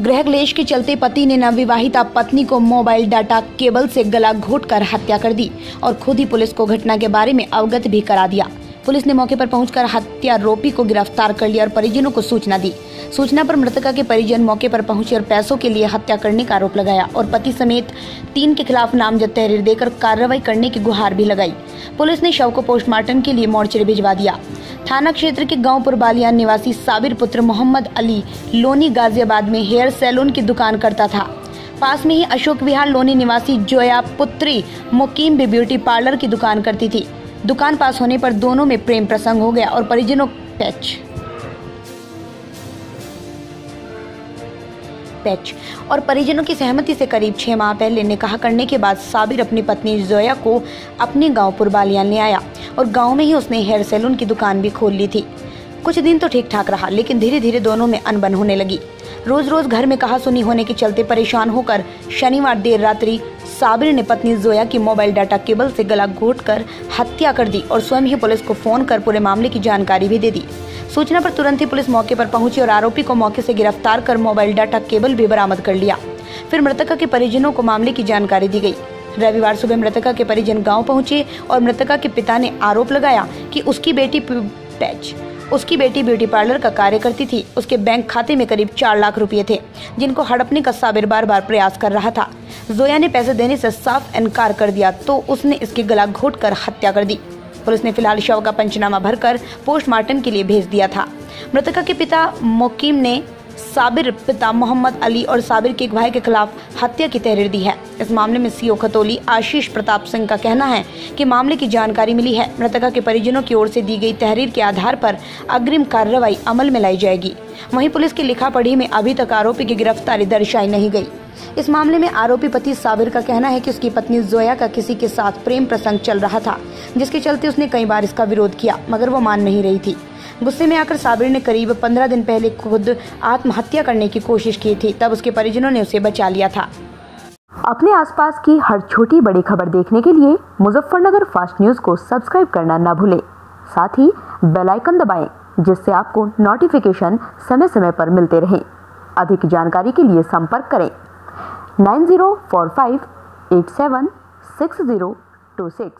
गृह क्लेश के चलते पति ने नवविवाहिता पत्नी को मोबाइल डाटा केबल से गला घोंटकर हत्या कर दी और खुद ही पुलिस को घटना के बारे में अवगत भी करा दिया। पुलिस ने मौके पर पहुंचकर हत्यारोपी को गिरफ्तार कर लिया और परिजनों को सूचना दी। सूचना पर मृतका के परिजन मौके पर पहुंचे और पैसों के लिए हत्या करने का आरोप लगाया और पति समेत 3 के खिलाफ नामजद तहरीर देकर कार्रवाई करने की गुहार भी लगाई। पुलिस ने शव को पोस्टमार्टम के लिए मोर्चरी भिजवा दिया। थाना क्षेत्र के गांव पुरबालियान निवासी साबिर पुत्र मोहम्मद अली लोनी गाजियाबाद में हेयर सैलून की दुकान करता था। पास में ही अशोक विहार लोनी निवासी जोया पुत्री मुकीम भी ब्यूटी पार्लर की दुकान करती थी। दुकान पास होने पर दोनों में प्रेम प्रसंग हो गया और परिजनों की सहमति से करीब 6 माह पहले निकाह करने के बाद साबिर अपनी पत्नी जोया को अपने गांव पुरबालियान ले आया और गांव में ही उसने हेयर सैलून की दुकान भी खोल ली थी। कुछ दिन तो ठीक ठाक रहा, लेकिन धीरे धीरे दोनों में अनबन होने लगी। रोज रोज घर में कहासुनी होने के चलते परेशान होकर शनिवार देर रात्रि साबिर ने पत्नी जोया की मोबाइल डाटा केबल से गला घोंटकर हत्या कर दी और स्वयं ही पुलिस को फोन कर पूरे मामले की जानकारी भी दे दी। सूचना पर तुरंत ही पुलिस मौके पर पहुंची और आरोपी को मौके से गिरफ्तार कर मोबाइल डाटा केबल भी बरामद कर लिया। फिर मृतका के परिजनों को मामले की जानकारी दी गई। रविवार सुबह मृतका के परिजन गांव पहुंचे और मृतका के पिता ने आरोप लगाया कि उसकी बेटी ब्यूटी पार्लर का कार्य करती थी। उसके बैंक खाते में करीब 4 लाख रुपए थे, जिनको हड़पने का साबिर बार बार प्रयास कर रहा था। जोया ने पैसे देने से साफ इनकार कर दिया तो उसने इसकी गला घोंटकर हत्या कर दी। पुलिस ने फिलहाल शव का पंचनामा भरकर पोस्टमार्टम के लिए भेज दिया था। मृतका के पिता मुकीम ने साबिर पिता मोहम्मद अली और साबिर के एक भाई के खिलाफ हत्या की तहरीर दी है। इस मामले में सीओ खतौली आशीष प्रताप सिंह का कहना है कि मामले की जानकारी मिली है। मृतका के परिजनों की ओर से दी गई तहरीर के आधार पर अग्रिम कार्रवाई अमल में लाई जाएगी। वहीं पुलिस की लिखा पढ़ी में अभी तक आरोपी की गिरफ्तारी दर्शाई नहीं गई। इस मामले में आरोपी पति साबिर का कहना है कि उसकी पत्नी जोया का किसी के साथ प्रेम प्रसंग चल रहा था, जिसके चलते उसने कई बार इसका विरोध किया, मगर वो मान नहीं रही थी। गुस्से में आकर साबिर ने करीब 15 दिन पहले खुद आत्महत्या करने की कोशिश की थी, तब उसके परिजनों ने उसे बचा लिया था। अपने आसपास की हर छोटी बड़ी खबर देखने के लिए मुजफ्फरनगर फास्ट न्यूज को सब्सक्राइब करना न भूलें। साथ ही बेल आइकन दबाएं, जिससे आपको नोटिफिकेशन समय समय पर मिलते रहें। अधिक जानकारी के लिए संपर्क करें 9045876026।